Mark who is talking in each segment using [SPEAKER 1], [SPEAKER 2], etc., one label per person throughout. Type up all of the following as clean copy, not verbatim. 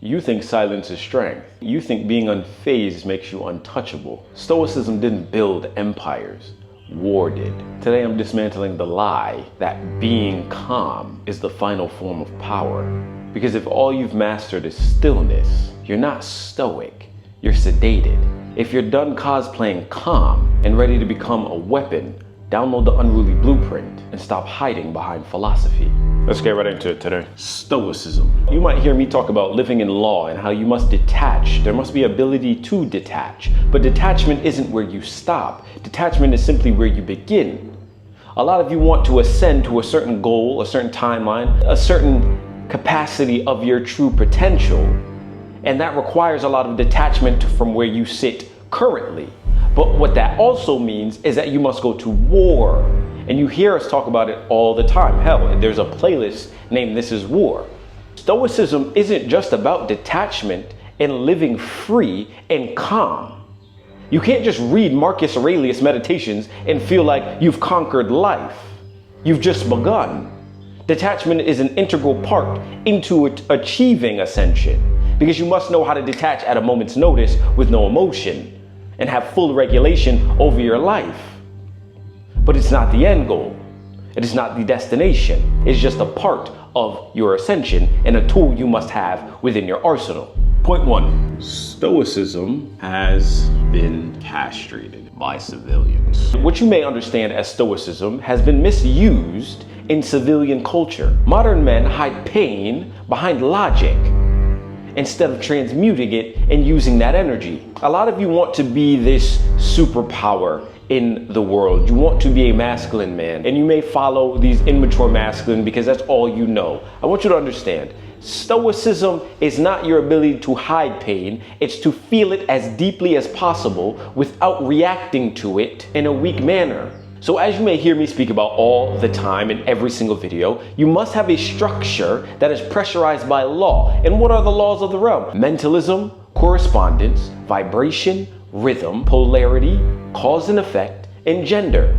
[SPEAKER 1] You think silence is strength. You think being unfazed makes you untouchable. Stoicism didn't build empires. War did. Today I'm dismantling the lie that being calm is the final form of power. Because if all you've mastered is stillness, you're not stoic, you're sedated. If you're done cosplaying calm and ready to become a weapon, download the Unruly Blueprint and stop hiding behind philosophy. Let's get right into it today. Stoicism. You might hear me talk about living in law and how you must detach. There must be ability to detach. But detachment isn't where you stop. Detachment is simply where you begin. A lot of you want to ascend to a certain goal, a certain timeline, a certain capacity of your true potential. And that requires a lot of detachment from where you sit currently. But what that also means is that you must go to war. And you hear us talk about it all the time. Hell, there's a playlist named This Is War. Stoicism isn't just about detachment and living free and calm. You can't just read Marcus Aurelius Meditations and feel like you've conquered life. You've just begun. Detachment is an integral part into achieving ascension, because you must know how to detach at a moment's notice with no emotion and have full regulation over your life. But it's not the end goal. It is not the destination. It's just a part of your ascension and a tool you must have within your arsenal. Point 1. Stoicism has been castrated by civilians. What you may understand as Stoicism has been misused in civilian culture. Modern men hide pain behind logic instead of transmuting it and using that energy. A lot of you want to be this superpower in the world. You want to be a masculine man, and you may follow these immature masculine because that's all you know. I want you to understand, Stoicism is not your ability to hide pain. It's to feel it as deeply as possible without reacting to it in a weak manner. So as you may hear me speak about all the time in every single video, you must have a structure that is pressurized by law. And what are the laws of the realm? Mentalism, correspondence, vibration, rhythm, polarity, cause and effect, and gender.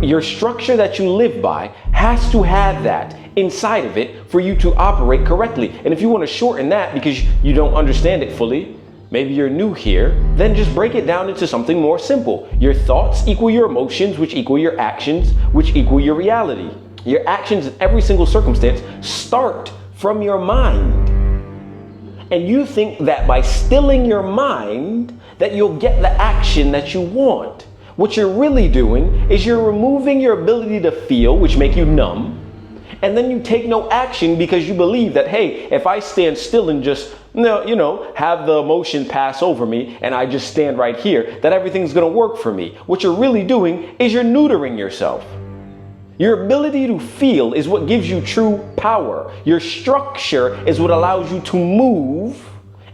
[SPEAKER 1] Your structure that you live by has to have that inside of it for you to operate correctly. And if you want to shorten that because you don't understand it fully, maybe you're new here, then just break it down into something more simple. Your thoughts equal your emotions, which equal your actions, which equal your reality. Your actions in every single circumstance start from your mind. And you think that by stilling your mind, that you'll get the action that you want. What you're really doing is you're removing your ability to feel, which make you numb, and then you take no action because you believe that, hey, if I stand still and just, have the emotion pass over me and I just stand right here, that everything's gonna work for me. What you're really doing is you're neutering yourself. Your ability to feel is what gives you true power. Your structure is what allows you to move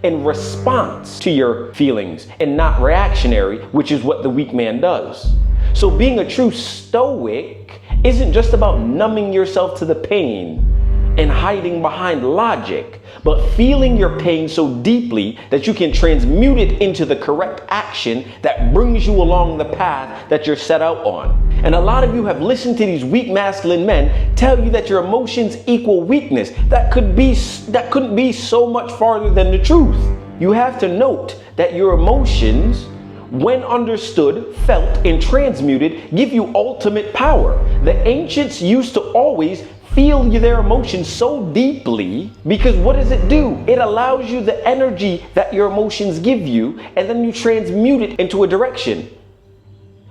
[SPEAKER 1] in response to your feelings and not reactionary, which is what the weak man does. So being a true stoic isn't just about numbing yourself to the pain and hiding behind logic, but feeling your pain so deeply that you can transmute it into the correct action that brings you along the path that you're set out on. And a lot of you have listened to these weak masculine men tell you that your emotions equal weakness. That couldn't be so much farther than the truth. You have to note that your emotions, when understood, felt, and transmuted, give you ultimate power. The ancients used to always feel their emotions so deeply because what does it do? It allows you the energy that your emotions give you, and then you transmute it into a direction.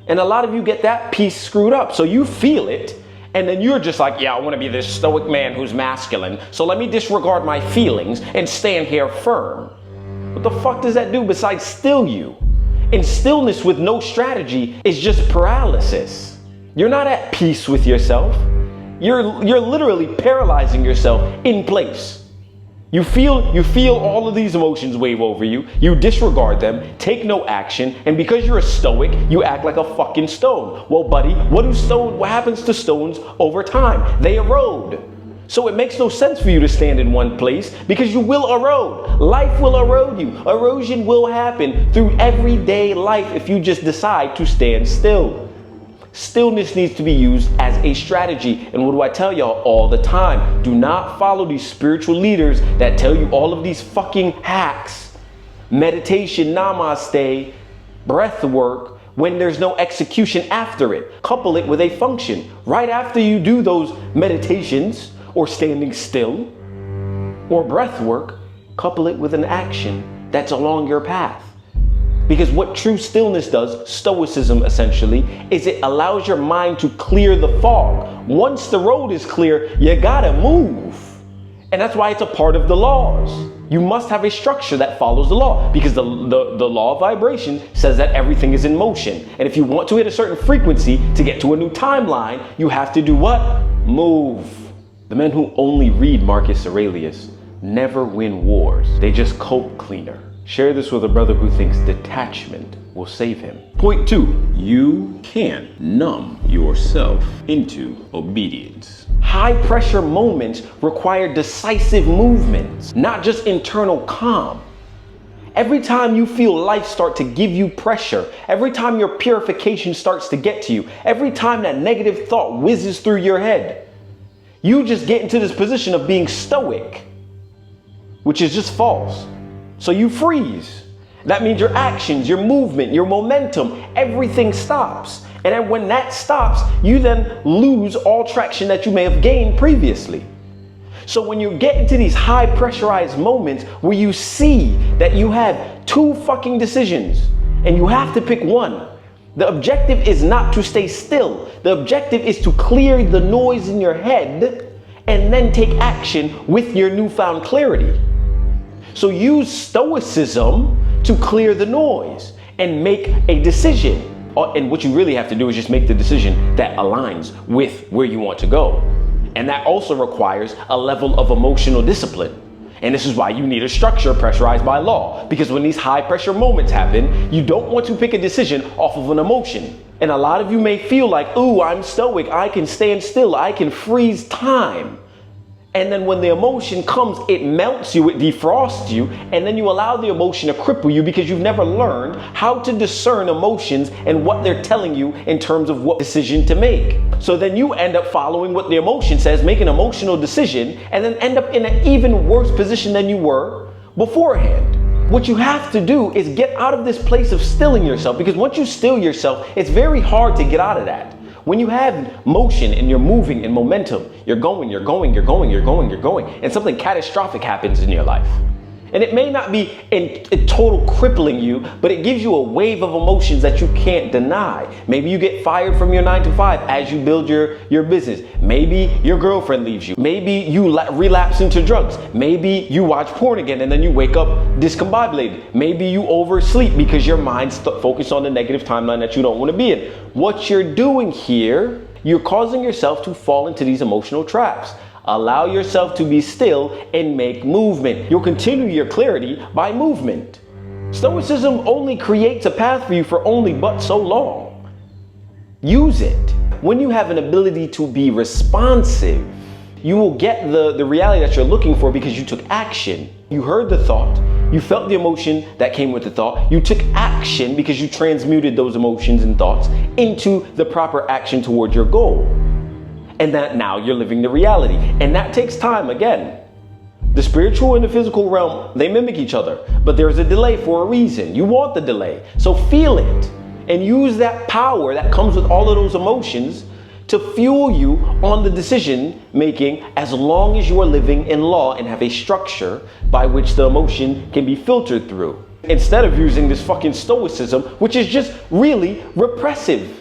[SPEAKER 1] And a lot of you get that piece screwed up. So you feel it, and then you're just like, yeah, I want to be this stoic man who's masculine, so let me disregard my feelings and stand here firm. What the fuck does that do besides still you? And stillness with no strategy is just paralysis. You're not at peace with yourself. You're literally paralyzing yourself in place. You feel all of these emotions wave over you. You disregard them, take no action, and because you're a stoic, you act like a fucking stone. Well, buddy, what happens to stones over time? They erode. So it makes no sense for you to stand in one place because you will erode. Life will erode you. Erosion will happen through everyday life if you just decide to stand still. Stillness needs to be used as a strategy. And what do I tell y'all all the time? Do not follow these spiritual leaders that tell you all of these fucking hacks, meditation, namaste, breath work, when there's no execution after it. Couple it with a function. Right after you do those meditations or standing still or breath work, couple it with an action that's along your path. Because what true stillness does, Stoicism essentially, is it allows your mind to clear the fog. Once the road is clear, you gotta move. And that's why it's a part of the laws. You must have a structure that follows the law, because the law of vibration says that everything is in motion. And if you want to hit a certain frequency to get to a new timeline, you have to do what? Move. The men who only read Marcus Aurelius never win wars. They just cope cleaner. Share this with a brother who thinks detachment will save him. Point 2, you can numb yourself into obedience. High pressure moments require decisive movements, not just internal calm. Every time you feel life start to give you pressure, every time your purification starts to get to you, every time that negative thought whizzes through your head, you just get into this position of being stoic, which is just false. So you freeze. That means your actions, your movement, your momentum, everything stops. And then when that stops, you then lose all traction that you may have gained previously. So when you get into these high pressurized moments where you see that you have two fucking decisions and you have to pick one, the objective is not to stay still. The objective is to clear the noise in your head and then take action with your newfound clarity. So use Stoicism to clear the noise and make a decision. And what you really have to do is just make the decision that aligns with where you want to go. And that also requires a level of emotional discipline. And this is why you need a structure pressurized by law. Because when these high pressure moments happen, you don't want to pick a decision off of an emotion. And a lot of you may feel like, ooh, I'm stoic, I can stand still, I can freeze time. And then when the emotion comes, it melts you, it defrosts you, and then you allow the emotion to cripple you because you've never learned how to discern emotions and what they're telling you in terms of what decision to make. So then you end up following what the emotion says, make an emotional decision, and then end up in an even worse position than you were beforehand. What you have to do is get out of this place of stilling yourself, because once you still yourself, it's very hard to get out of that. When you have motion and you're moving and momentum, you're going, and something catastrophic happens in your life. And it may not be in total crippling you, but it gives you a wave of emotions that you can't deny. Maybe you get fired from your 9-to-5 as you build your business. Maybe your girlfriend leaves you. Maybe you relapse into drugs. Maybe you watch porn again and then you wake up discombobulated. Maybe you oversleep because your mind's focused on the negative timeline that you don't want to be in. What you're doing here, you're causing yourself to fall into these emotional traps. Allow yourself to be still and make movement. You'll continue your clarity by movement. Stoicism only creates a path for you for only but so long. Use it. When you have an ability to be responsive, you will get the reality that you're looking for because you took action. You heard the thought. You felt the emotion that came with the thought. You took action because you transmuted those emotions and thoughts into the proper action toward your goal. And that now you're living the reality. And that takes time again. The spiritual and the physical realm, they mimic each other, but there's a delay for a reason. You want the delay. So feel it and use that power that comes with all of those emotions to fuel you on the decision making, as long as you are living in law and have a structure by which the emotion can be filtered through. Instead of using this fucking stoicism, which is just really repressive.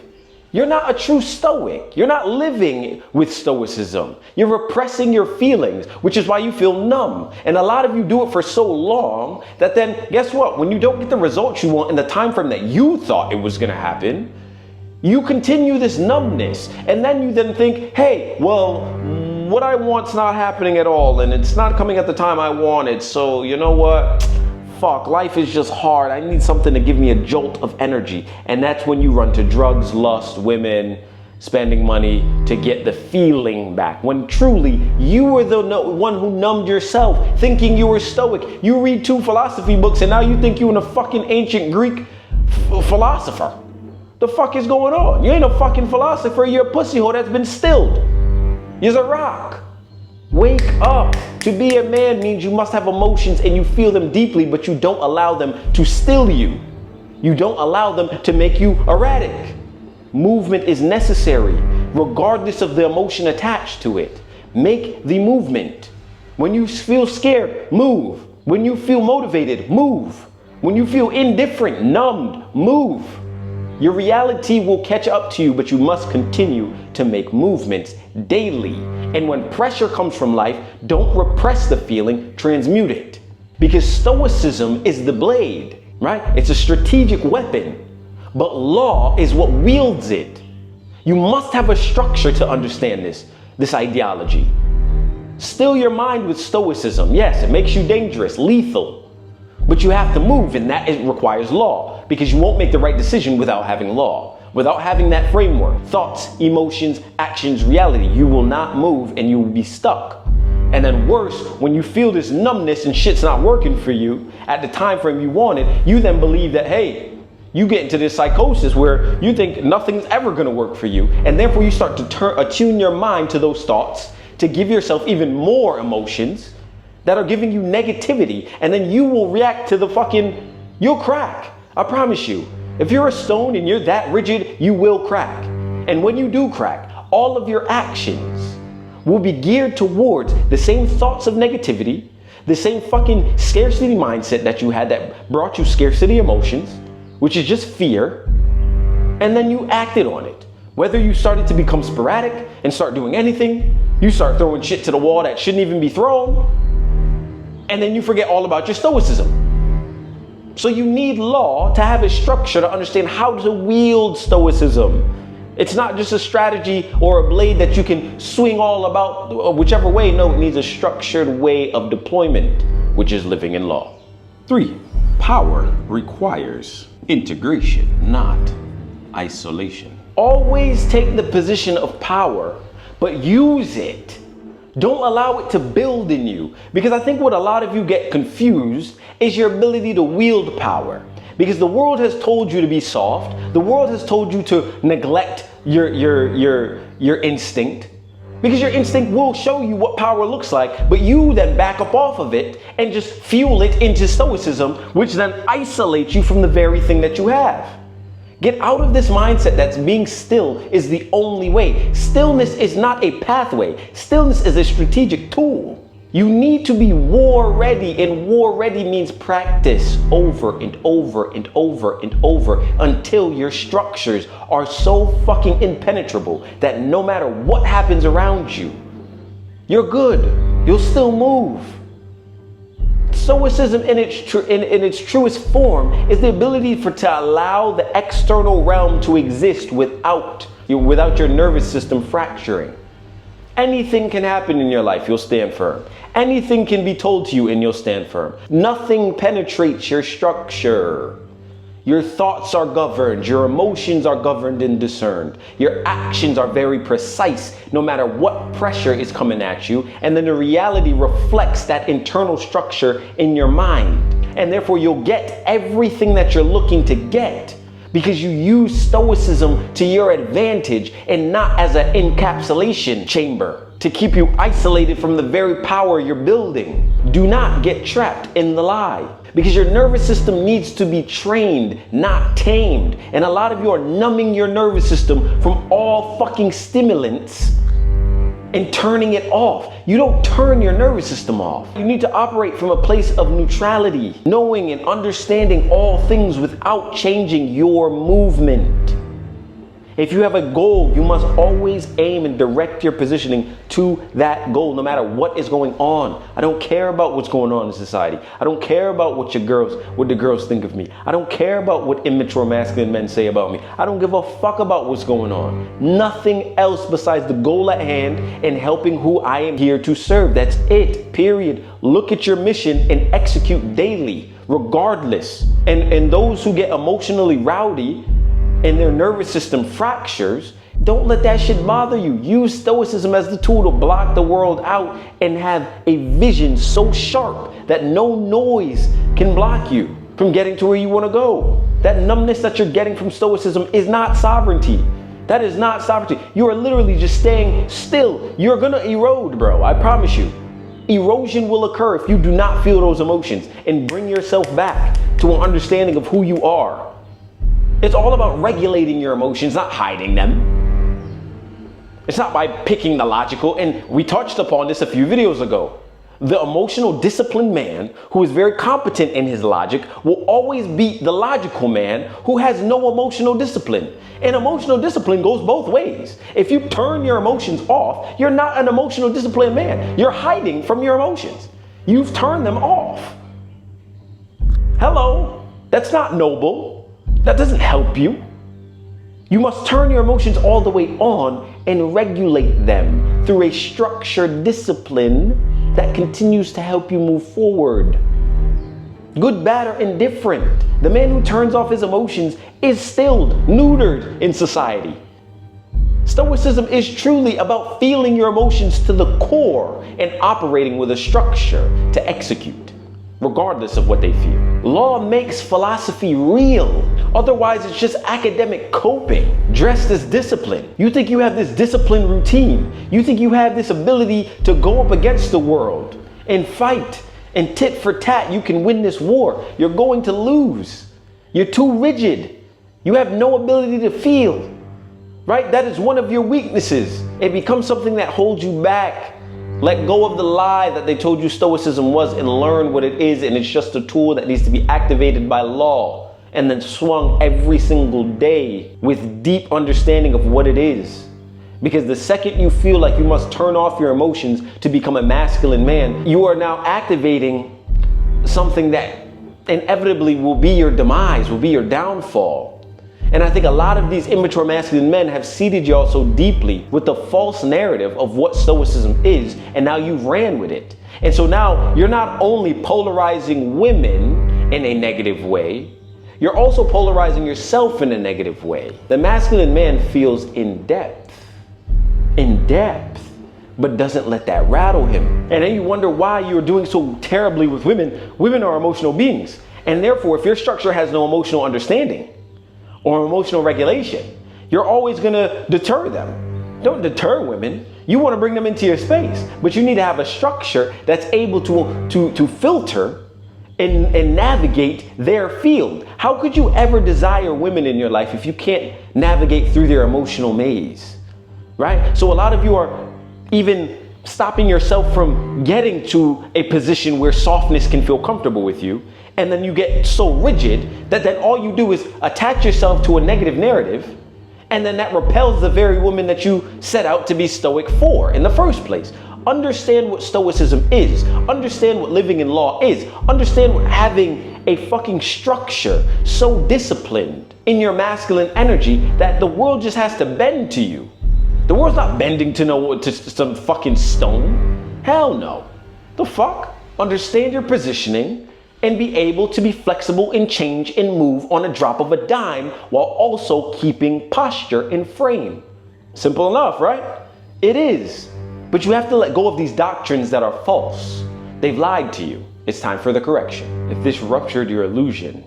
[SPEAKER 1] You're not a true stoic. You're not living with stoicism. You're repressing your feelings, which is why you feel numb. And a lot of you do it for so long that then guess what? When you don't get the results you want in the time frame that you thought it was going to happen, you continue this numbness. And then you then think, hey, well, what I want's not happening at all. And it's not coming at the time I wanted. So you know what? Fuck, life is just hard. I need something to give me a jolt of energy. And that's when you run to drugs, lust, women, spending money to get the feeling back. When truly you were the one who numbed yourself, thinking you were stoic. You read 2 philosophy books and now you think you're a fucking ancient Greek philosopher. The fuck is going on? You ain't a fucking philosopher, you're a pussy hole that's been stilled. You're a rock. Wake up. To be a man means you must have emotions and you feel them deeply, but you don't allow them to still you. You don't allow them to make you erratic. Movement is necessary, regardless of the emotion attached to it. Make the movement. When you feel scared, move. When you feel motivated, move. When you feel indifferent, numbed, move. Your reality will catch up to you, but you must continue to make movements daily. And when pressure comes from life, don't repress the feeling, transmute it. Because Stoicism is the blade, right? It's a strategic weapon, but law is what wields it. You must have a structure to understand this ideology. Still your mind with Stoicism. Yes, it makes you dangerous, lethal, but you have to move, and that requires law, because you won't make the right decision without having law. Without having that framework, thoughts, emotions, actions, reality, you will not move and you will be stuck. And then worse, when you feel this numbness and shit's not working for you at the time frame you wanted, you then believe that, hey, you get into this psychosis where you think nothing's ever gonna work for you. And therefore you start to attune your mind to those thoughts to give yourself even more emotions that are giving you negativity. And then you will react to you'll crack. I promise you. If you're a stone and you're that rigid, you will crack. And when you do crack, all of your actions will be geared towards the same thoughts of negativity, the same fucking scarcity mindset that you had that brought you scarcity emotions, which is just fear, and then you acted on it. Whether you started to become sporadic and start doing anything, you start throwing shit to the wall that shouldn't even be thrown, and then you forget all about your Stoicism. So you need law to have a structure to understand how to wield Stoicism. It's not just a strategy or a blade that you can swing all about whichever way. No, it needs a structured way of deployment, which is living in law. 3, power requires integration, not isolation. Always take the position of power, but use it. Don't allow it to build in you. Because I think what a lot of you get confused is your ability to wield power. Because the world has told you to be soft. The world has told you to neglect your instinct. Because your instinct will show you what power looks like, but you then back up off of it and just fuel it into Stoicism, which then isolates you from the very thing that you have. Get out of this mindset that's being still is the only way. Stillness is not a pathway. Stillness is a strategic tool. You need to be war ready, and war ready means practice over and over and over and over until your structures are so fucking impenetrable that no matter what happens around you, you're good. You'll still move. Stoicism in its truest form is the ability to allow the external realm to exist without your nervous system fracturing. Anything can happen in your life, you'll stand firm. Anything can be told to you and you'll stand firm. Nothing penetrates your structure. Your thoughts are governed, your emotions are governed and discerned. Your actions are very precise no matter what pressure is coming at you, and then the reality reflects that internal structure in your mind. And therefore you'll get everything that you're looking to get because you use Stoicism to your advantage and not as an encapsulation chamber to keep you isolated from the very power you're building. Do not get trapped in the lie. Because your nervous system needs to be trained, not tamed. And a lot of you are numbing your nervous system from all fucking stimulants and turning it off. You don't turn your nervous system off. You need to operate from a place of neutrality, knowing and understanding all things without changing your movement. If you have a goal, you must always aim and direct your positioning to that goal, no matter what is going on. I don't care about what's going on in society. I don't care about what the girls think of me. I don't care about what immature masculine men say about me. I don't give a fuck about what's going on. Nothing else besides the goal at hand and helping who I am here to serve. That's it, period. Look at your mission and execute daily, regardless. And those who get emotionally rowdy and their nervous system fractures, don't let that shit bother you. Use Stoicism as the tool to block the world out and have a vision so sharp that no noise can block you. from getting to where you want to go. That numbness that you're getting from Stoicism is not sovereignty. That is not sovereignty. You are literally just staying still. You're gonna erode, bro. I promise you. Erosion will occur if you do not feel those emotions and bring yourself back to an understanding of who you are. It's all about regulating your emotions, not hiding them. It's not by picking the logical, and we touched upon this a few videos ago. The emotional disciplined man who is very competent in his logic will always beat the logical man who has no emotional discipline. And emotional discipline goes both ways. If you turn your emotions off, you're not an emotional disciplined man. You're hiding from your emotions. You've turned them off. Hello, that's not noble. That doesn't help you. You must turn your emotions all the way on and regulate them through a structured discipline that continues to help you move forward. Good, bad, or indifferent. The man who turns off his emotions is stilled, neutered in society. Stoicism is truly about feeling your emotions to the core and operating with a structure to execute, regardless of what they feel. Law makes philosophy real. Otherwise, it's just academic coping, dressed as discipline. You think you have this disciplined routine. You think you have this ability to go up against the world and fight and tit for tat. You can win this war. You're going to lose. You're too rigid. You have no ability to feel, right? That is one of your weaknesses. It becomes something that holds you back. Let go of the lie that they told you Stoicism was and learn what it is, and it's just a tool that needs to be activated by law and then swung every single day with deep understanding of what it is. Because the second you feel like you must turn off your emotions to become a masculine man, you are now activating something that inevitably will be your demise, will be your downfall. And I think a lot of these immature masculine men have seeded y'all so deeply with the false narrative of what Stoicism is, and now you've ran with it. And so now you're not only polarizing women in a negative way, you're also polarizing yourself in a negative way. The masculine man feels in depth, but doesn't let that rattle him. And then you wonder why you're doing so terribly with women. Women are emotional beings. And therefore, if your structure has no emotional understanding or emotional regulation, you're always gonna deter them. Don't deter women. You wanna bring them into your space, but you need to have a structure that's able to filter and navigate their field. How could you ever desire women in your life if you can't navigate through their emotional maze, right? So a lot of you are even stopping yourself from getting to a position where softness can feel comfortable with you. And then you get so rigid that then all you do is attach yourself to a negative narrative. And then that repels the very woman that you set out to be stoic for in the first place. Understand what Stoicism is. Understand what living in law is. Understand what having a fucking structure so disciplined in your masculine energy that the world just has to bend to you. The world's not bending to some fucking stone. Hell no. The fuck? Understand your positioning and be able to be flexible and change and move on a drop of a dime while also keeping posture and frame. Simple enough, right? It is. But you have to let go of these doctrines that are false. They've lied to you. It's time for the correction. If this ruptured your illusion,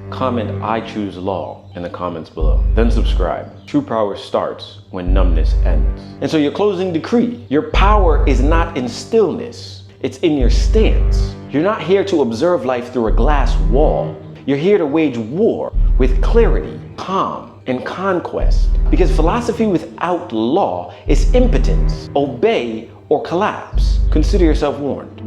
[SPEAKER 1] comment "I choose law" in the comments below. Then subscribe. True power starts when numbness ends. And so your closing decree, your power is not in stillness. It's in your stance. You're not here to observe life through a glass wall. You're here to wage war with clarity, calm, and conquest. Because philosophy without law is impotence. Obey or collapse. Consider yourself warned.